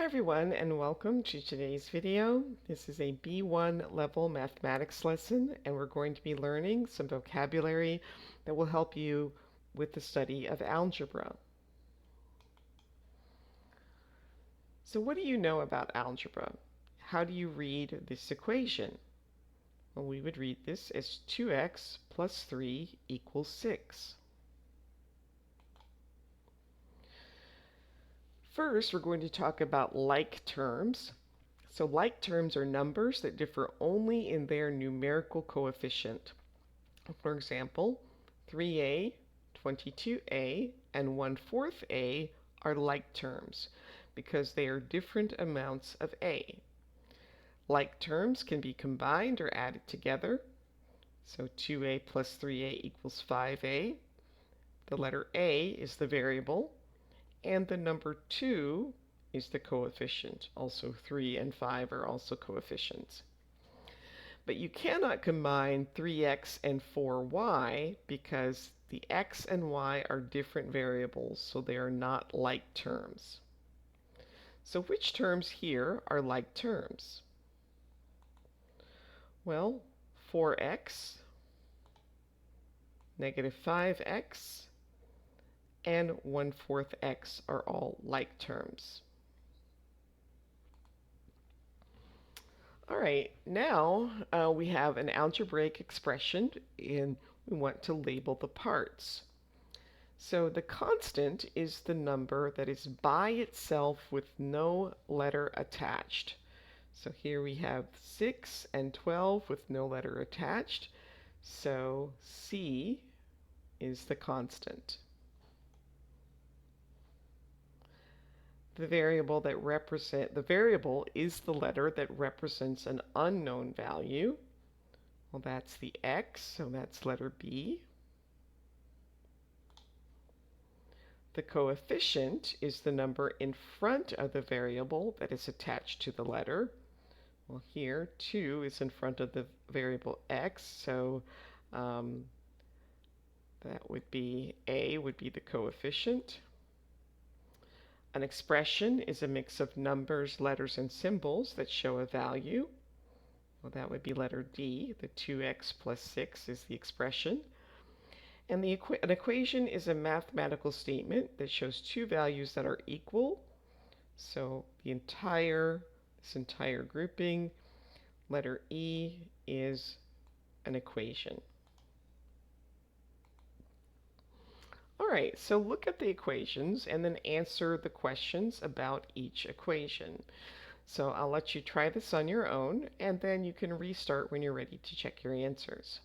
Hi everyone and welcome to today's video. This is a B1 level mathematics lesson and we're going to be learning some vocabulary that will help you with the study of algebra. So what do you know about algebra? How do you read this equation? Well, we would read this as 2x plus 3 equals 6. First, we're going to talk about like terms. So like terms are numbers that differ only in their numerical coefficient. For example, 3a, 22a, and 1/4 a are like terms because they are different amounts of a. Like terms can be combined or added together. So 2a plus 3a equals 5a. The letter a is the variable, and the number 2 is the coefficient. Also 3 and 5 are also coefficients. But you cannot combine 3x and 4y because the x and y are different variables, so they are not like terms. So which terms here are like terms? Well, 4x, negative 5x, and 1/4 x are all like terms. All right, now we have an algebraic expression and we want to label the parts. So the constant is the number that is by itself with no letter attached. So here we have 6 and 12 with no letter attached. So C is the constant. The variable is the letter that represents an unknown value. Well, that's the x, so that's letter B. The coefficient is the number in front of the variable that is attached to the letter. Well, here 2 is in front of the variable x, so that would be A would be the coefficient. An expression is a mix of numbers, letters, and symbols that show a value. Well, that would be letter D. The 2x plus 6 is the expression. And an equation is a mathematical statement that shows two values that are equal. So this entire grouping, letter E is an equation. All right, so look at the equations and then answer the questions about each equation. So I'll let you try this on your own, and then you can restart when you're ready to check your answers.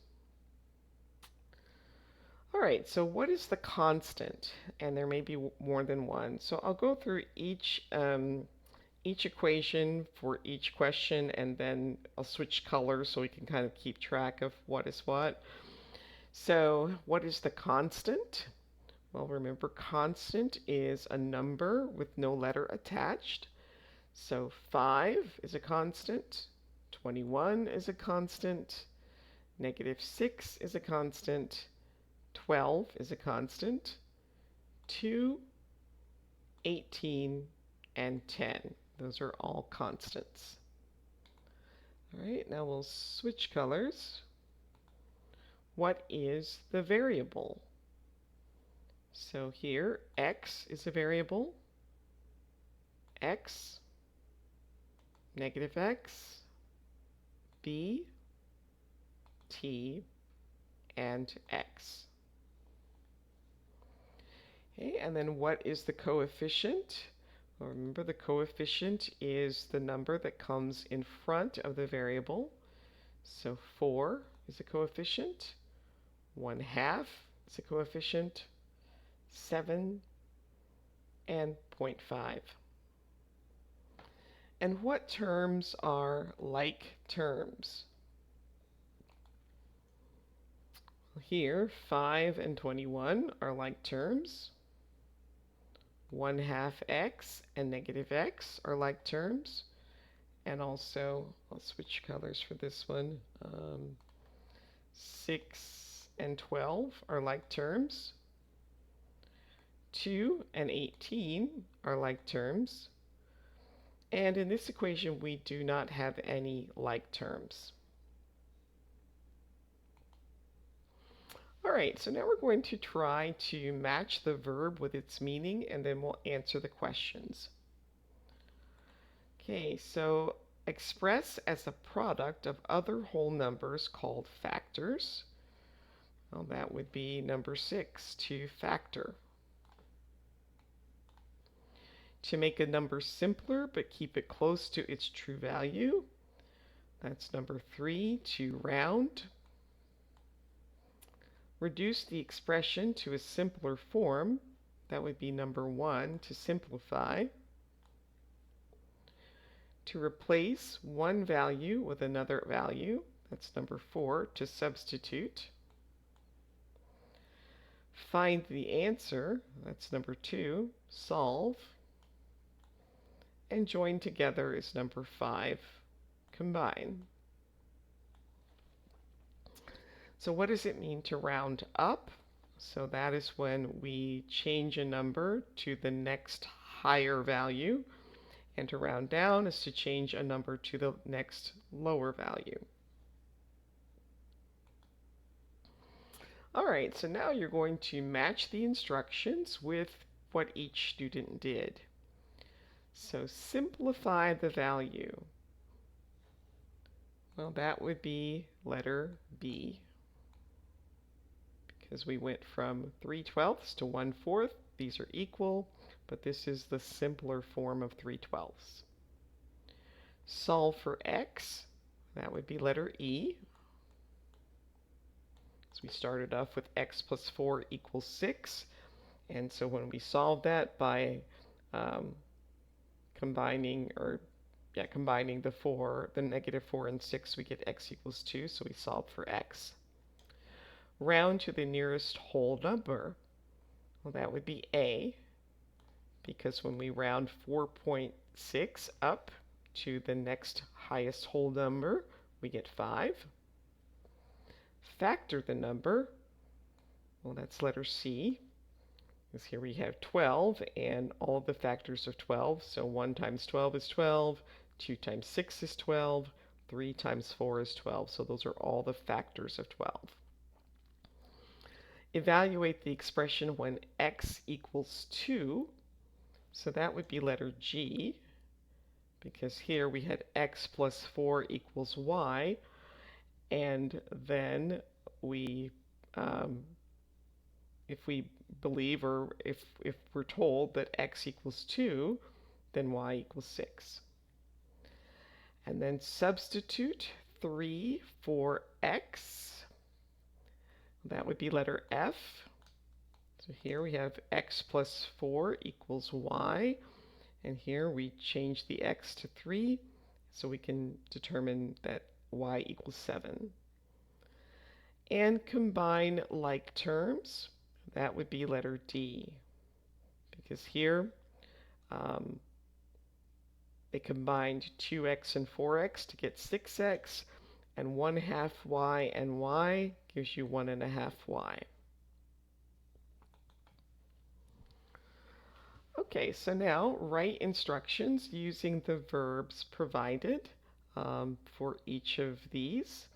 All right, so what is the constant? And there may be more than one. So I'll go through each equation for each question, and then I'll switch colors so we can kind of keep track of what is what. So what is the constant? Well, remember, constant is a number with no letter attached. So 5 is a constant, 21 is a constant, negative 6 is a constant, 12 is a constant, 2, 18, and 10. Those are all constants. All right, now we'll switch colors. What is the variable? So here, x is a variable, x, negative x, b, t, and x. Okay, and then what is the coefficient? Well, remember, the coefficient is the number that comes in front of the variable. So 4 is a coefficient, 1/2 is a coefficient, 7, and 0.5. And what terms are like terms? Here, 5 and 21 are like terms. 1/2 x and negative x are like terms. And also, I'll switch colors for this one. 6 and 12 are like terms. 2 and 18 are like terms. And in this equation, we do not have any like terms. All right, so now we're going to try to match the verb with its meaning, and then we'll answer the questions. Okay, so express as a product of other whole numbers called factors. Well, that would be number 6, to factor. To make a number simpler but keep it close to its true value, that's number 3, to round. Reduce the expression to a simpler form, that would be number 1, to simplify. To replace one value with another value, that's number 4, to substitute. Find the answer, that's number 2, solve. And join together is number 5, combine. So what does it mean to round up? So that is when we change a number to the next higher value, and to round down is to change a number to the next lower value. All right, so now you're going to match the instructions with what each student did. So simplify the value. Well, that would be letter B, because we went from 3/12 to 1/4. These are equal, but this is the simpler form of 3/12. Solve for x, that would be letter E. So we started off with x plus 4 equals 6, and so when we solve that by combining the negative 4 and 6, we get x equals 2, so we solve for x. Round to the nearest whole number. Well, that would be A, because when we round 4.6 up to the next highest whole number, we get 5. Factor the number. Well, that's letter C, because here we have 12 and all the factors of 12. So 1 times 12 is 12, 2 times 6 is 12, 3 times 4 is 12. So those are all the factors of 12. Evaluate the expression when x equals 2. So that would be letter G, because here we had x plus 4 equals y, and then we, if we believe, or if we're told that x equals 2, then y equals 6. And then substitute 3 for x. That would be letter F. So here we have x plus 4 equals y, and here we change the x to 3, so we can determine that y equals 7. And combine like terms. That would be letter D, because here they combined 2x and 4x to get 6x, and 1/2 y and y gives you 1.5 y. Okay, so now write instructions using the verbs provided for each of these.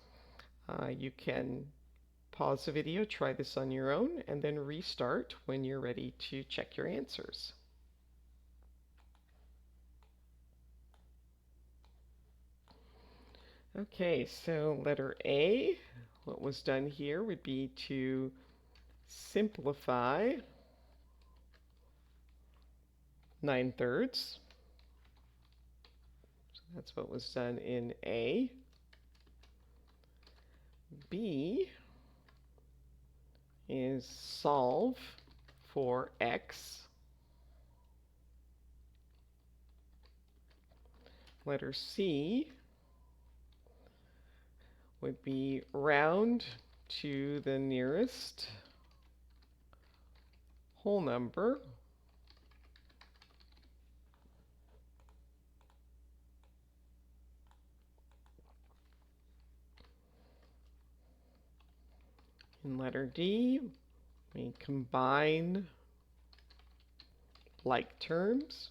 You can pause the video, try this on your own, and then restart when you're ready to check your answers. Okay, so letter A, what was done here would be to simplify 9/3. So that's what was done in A. B is solve for x. Letter C would be round to the nearest whole number. In letter D, we combine like terms.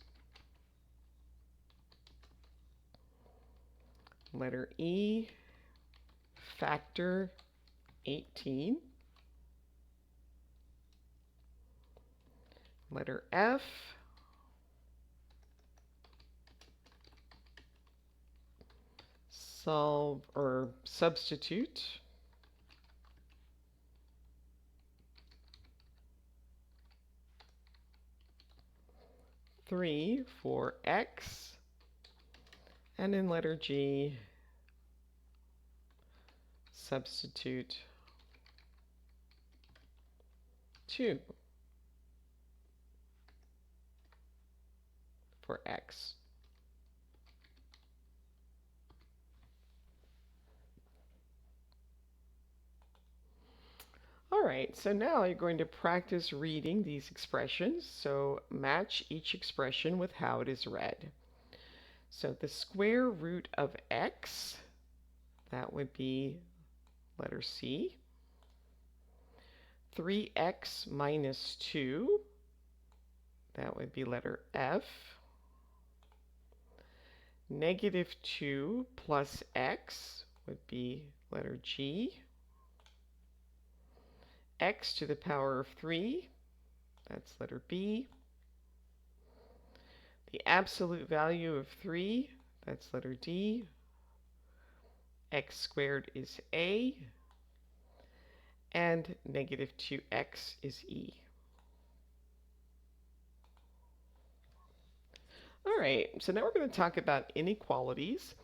Letter E, factor 18. Letter F, solve or substitute. Three for x. And in letter G, substitute 2 for x. All right, so now you're going to practice reading these expressions. So match each expression with how it is read. So the square root of x, that would be letter C. 3x minus 2, that would be letter F. Negative 2 plus x would be letter G. X to the power of 3, that's letter B. The absolute value of 3, that's letter D. X squared is A. And negative 2x is E. All right, so now we're going to talk about inequalities.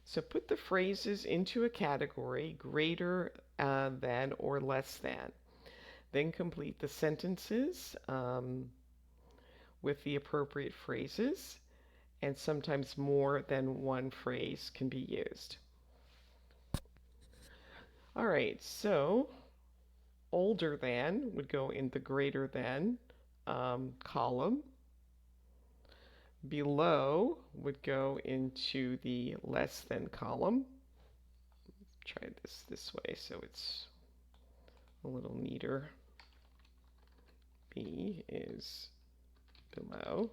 So put the phrases into a category greater than or less than. Then complete the sentences with the appropriate phrases, and sometimes more than one phrase can be used. All right, so older than would go in the greater than column. Below would go into the less than column. Try this way so it's a little neater. B is below.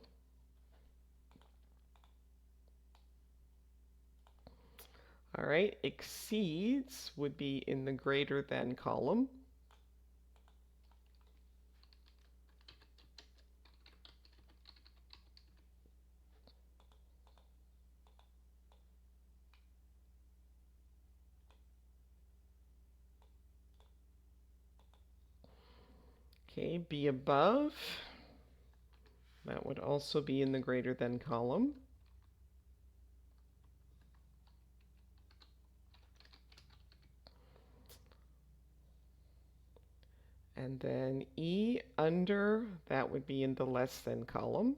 All right, exceeds would be in the greater than column. Okay, be above. That would also be in the greater than column. And then E under, that would be in the less than column.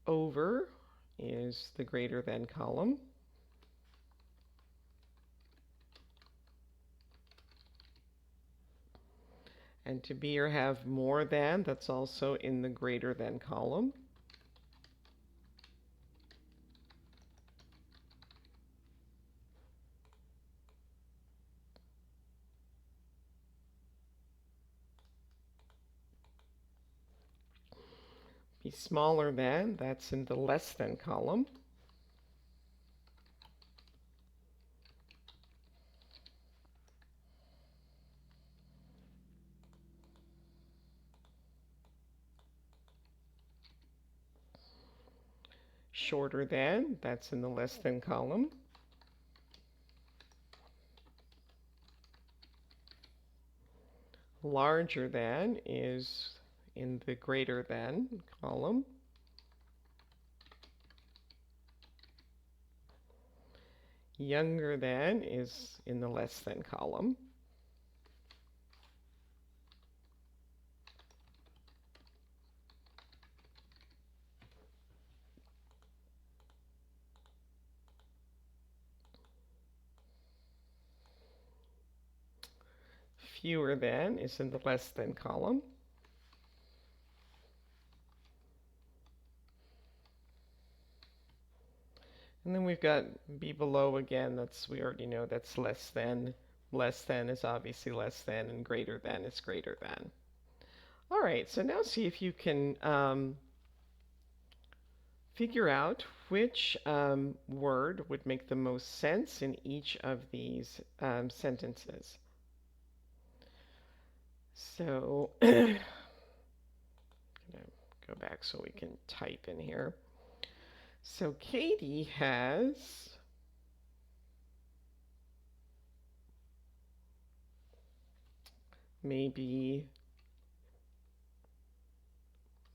Over is the greater than column. And to be or have more than, that's also in the greater than column. Be smaller than, that's in the less than column. Shorter than, that's in the less than column. Larger than is in the greater than column. Younger than is in the less than column. Fewer than is in the less than column. And then we've got be below again, we already know that's less than. Less than is obviously less than, and greater than is greater than. All right, so now see if you can figure out which word would make the most sense in each of these sentences. So, I'm going to go back so we can type in here. So, Katie has maybe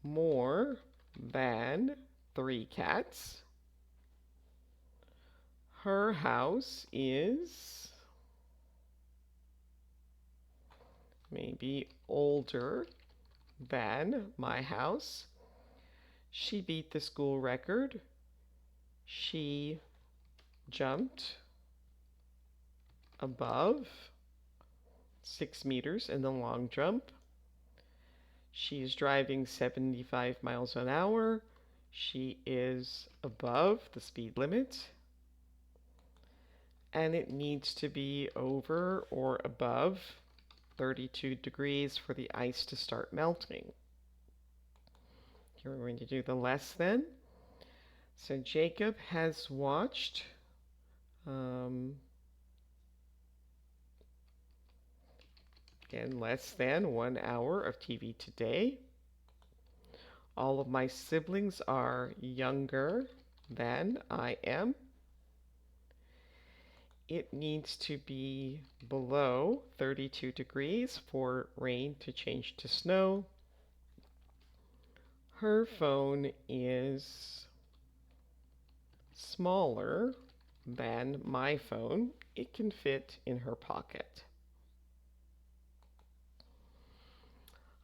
more than 3 cats. Her house is maybe older than my house. She beat the school record. She jumped above 6 meters in the long jump. She is driving 75 miles an hour. She is above the speed limit. And it needs to be over or above 32 degrees for the ice to start melting. Here we're going to do the less than. So Jacob has watched again, less than 1 hour of TV today. All of my siblings are younger than I am. It needs to be below 32 degrees for rain to change to snow. Her phone is smaller than my phone. It can fit in her pocket.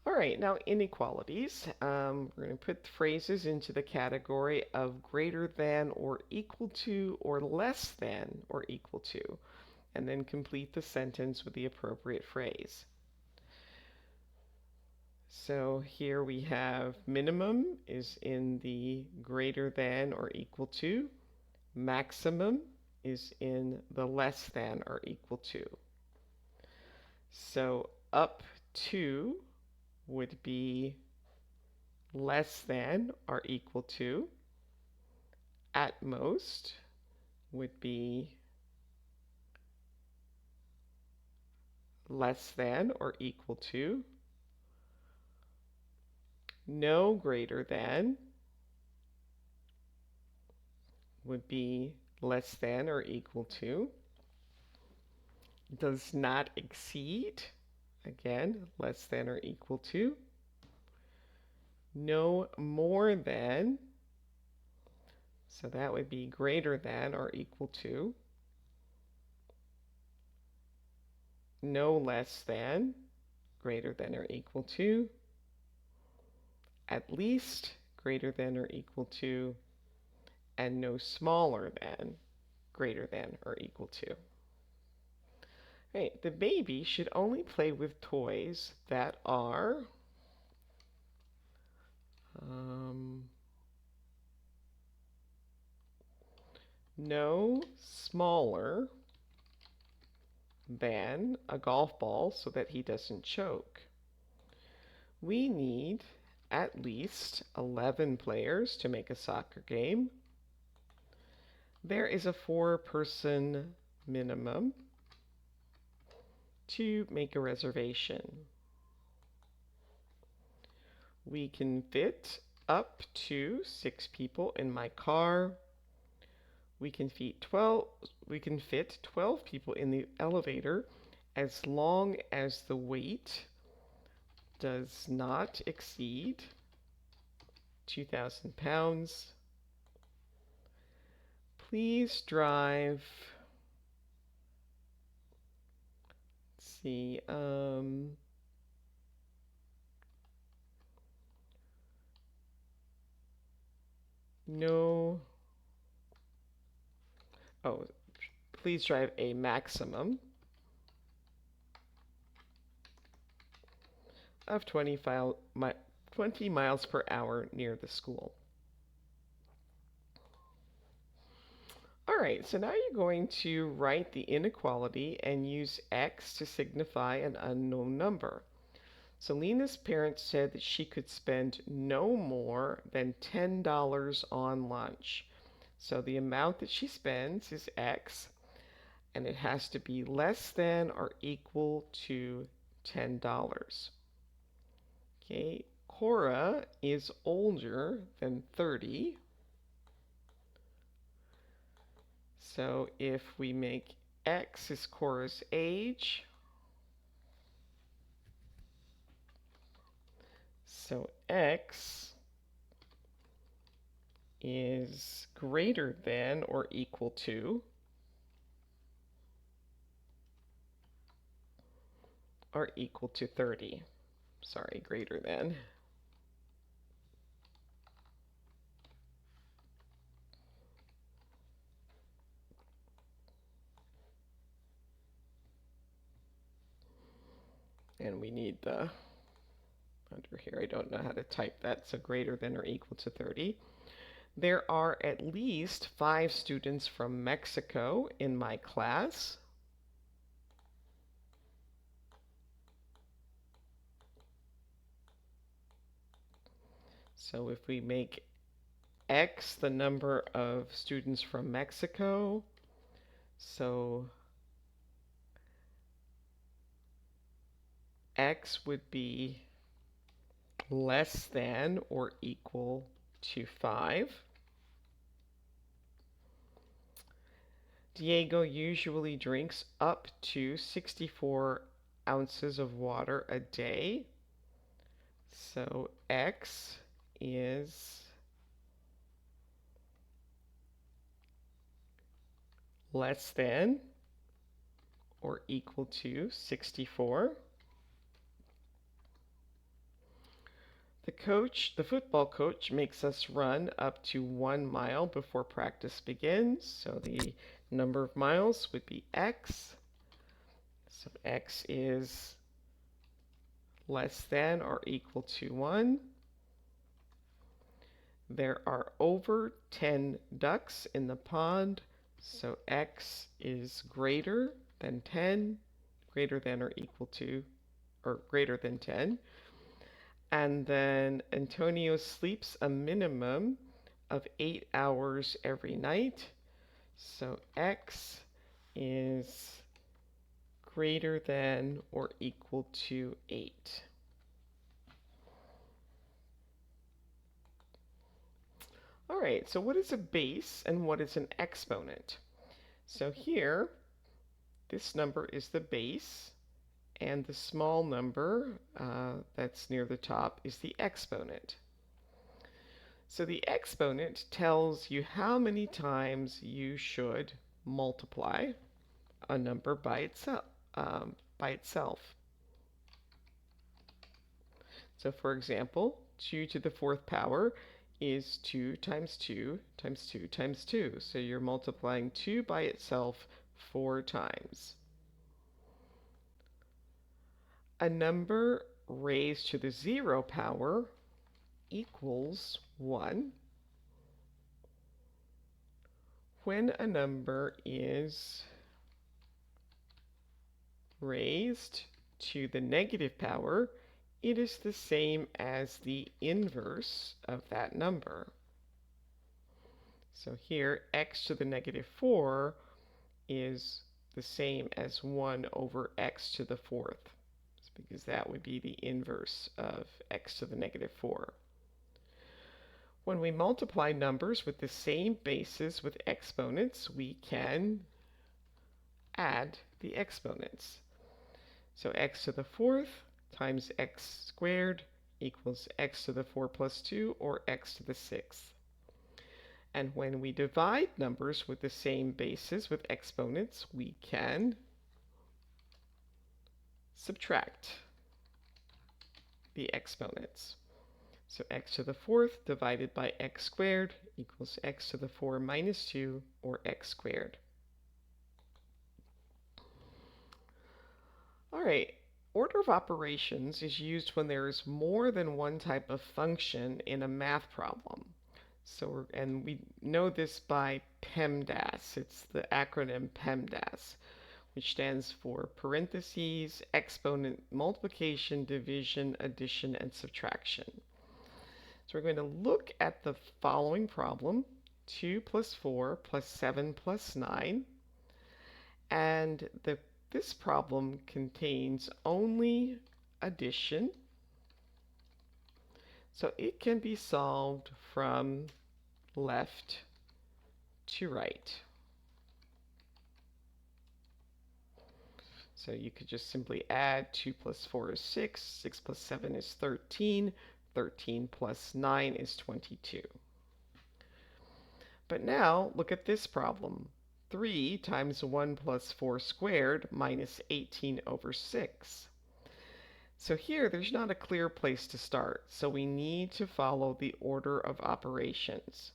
All right, now inequalities. We're going to put phrases into the category of greater than or equal to or less than or equal to, and then complete the sentence with the appropriate phrase. So here we have minimum is in the greater than or equal to. Maximum is in the less than or equal to. So up to would be less than or equal to. At most would be less than or equal to. No greater than would be less than or equal to. Does not exceed, again, less than or equal to. No more than, so that would be greater than or equal to. No less than, greater than or equal to. At least, greater than or equal to. And no smaller than, greater than or equal to. Right, the baby should only play with toys that are no smaller than a golf ball so that he doesn't choke. We need at least 11 players to make a soccer game. There is a 4-person minimum to make a reservation. We can fit up to 6 people in my car. We can fit 12 people in the elevator as long as the weight does not exceed 2,000 pounds. Please drive, let's see, no, oh, please drive a maximum of 20 miles per hour near the school. All right, so now you're going to write the inequality and use x to signify an unknown number. So Lena's parents said that she could spend no more than $10 on lunch. So the amount that she spends is X, and it has to be less than or equal to $10. Okay, Cora is older than 30. So if we make X is Cora's age, so X is greater than or equal to, or equal to 30. Sorry, greater than. And we need the, under here, I don't know how to type that, so greater than or equal to 30. There are at least 5 students from Mexico in my class. So if we make X the number of students from Mexico, so X would be less than or equal to 5. Diego usually drinks up to 64 ounces of water a day. So X is less than or equal to 64. The football coach makes us run up to 1 mile before practice begins. So the number of miles would be X. So X is less than or equal to 1. There are over 10 ducks in the pond, so X is greater than 10, greater than or equal to, or greater than 10. And then Antonio sleeps a minimum of 8 hours every night, so X is greater than or equal to 8. All right, so what is a base and what is an exponent? So here, this number is the base, and the small number that's near the top is the exponent. So the exponent tells you how many times you should multiply a number by itself. So for example, 2 to the 4th power is 2 times 2 times 2 times 2. So you're multiplying 2 by itself 4 times. A number raised to the 0 power equals 1 when a number is raised to the negative power. It is the same as the inverse of that number. So here, x to the negative 4 is the same as 1 over x to the 4th, because that would be the inverse of x to the negative 4. When we multiply numbers with the same bases with exponents, we can add the exponents. So x to the 4th times x squared equals x to the 4 plus 2, or x to the 6th. And when we divide numbers with the same bases with exponents, we can subtract the exponents. So x to the 4th divided by x squared equals x to the 4 minus 2, or x squared. All right, order of operations is used when there is more than one type of function in a math problem. And we know this by PEMDAS. It's the acronym PEMDAS. which stands for parentheses, exponent, multiplication, division, addition, and subtraction. So we're going to look at the following problem, 2 plus 4 plus 7 plus 9. And this problem contains only addition, so it can be solved from left to right. So you could just simply add 2 plus 4 is 6, 6 plus 7 is 13, 13 plus 9 is 22. But now look at this problem. 3 times 1 plus 4 squared minus 18 over 6. So here there's not a clear place to start, so we need to follow the order of operations.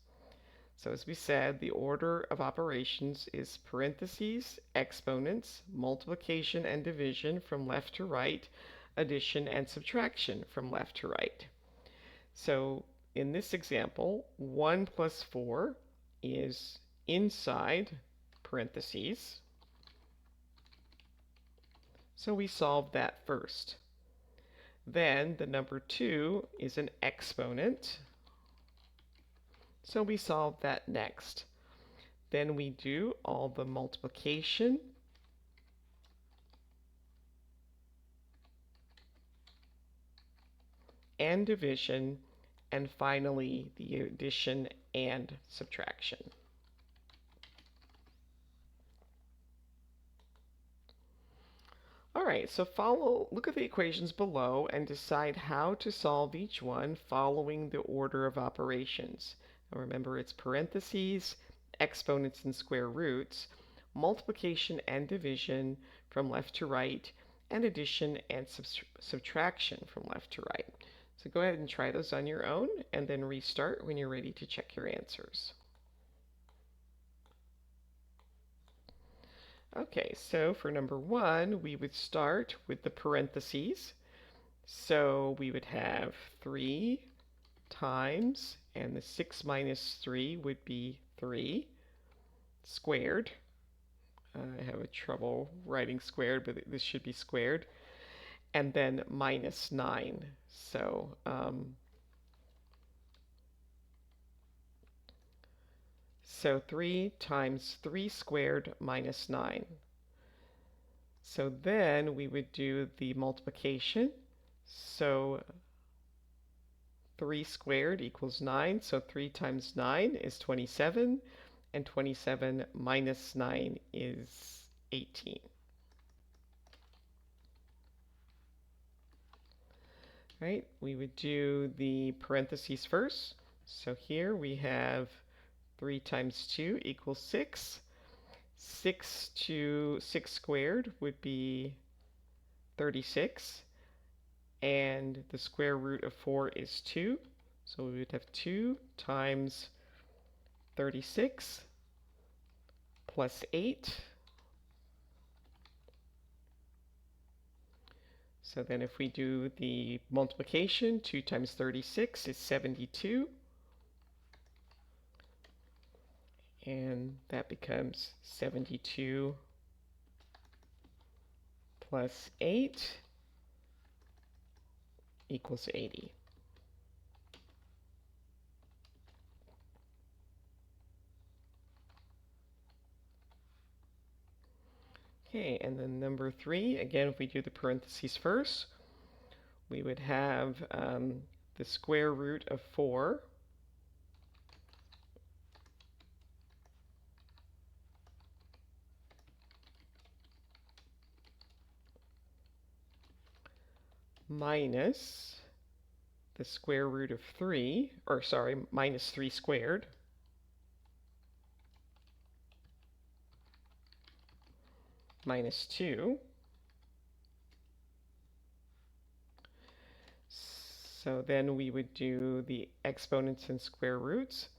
So as we said, the order of operations is parentheses, exponents, multiplication and division from left to right, addition and subtraction from left to right. So in this example, 1 plus 4 is inside parentheses. So we solve that first. Then the number 2 is an exponent. So we solve that next. Then we do all the multiplication and division, and finally the addition and subtraction. Alright, so look at the equations below and decide how to solve each one following the order of operations. Now remember, it's parentheses, exponents and square roots, multiplication and division from left to right, and addition and subtraction from left to right. So go ahead and try those on your own, and then restart when you're ready to check your answers. Okay, so for number 1, we would start with the parentheses. So we would have 3 times, and the 6 minus 3 would be 3 squared. I have trouble writing squared, but this should be squared. And then minus 9. So So 3 times 3 squared minus 9. So then we would do the multiplication. So 3 squared equals 9. So 3 times 9 is 27. And 27 minus 9 is 18. Right? We would do the parentheses first. So here we have 3 times 2 equals 6. 6 squared would be 36. And the square root of 4 is 2. So we would have 2 times 36 plus 8. So then if we do the multiplication, 2 times 36 is 72. And that becomes 72 plus 8 equals 80. Okay, and then number 3, again, if we do the parentheses first, we would have the square root of 4 minus the square root of 3, or sorry, minus 3 squared, minus 2. So then we would do the exponents and square roots.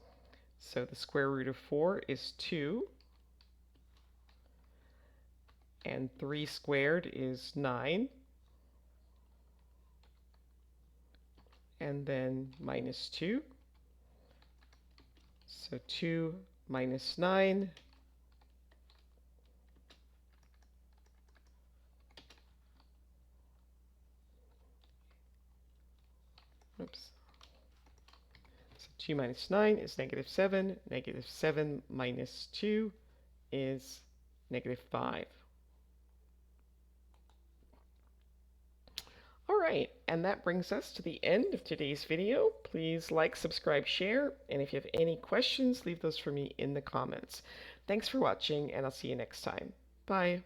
So the square root of 4 is 2. And 3 squared is 9. And then minus 2. So 2 minus 9 Oops. So 2 minus 9 is negative 7. Negative 7 minus 2 is negative 5. All right, and that brings us to the end of today's video. Please like, subscribe, share, and if you have any questions, leave those for me in the comments. Thanks for watching, and I'll see you next time. Bye.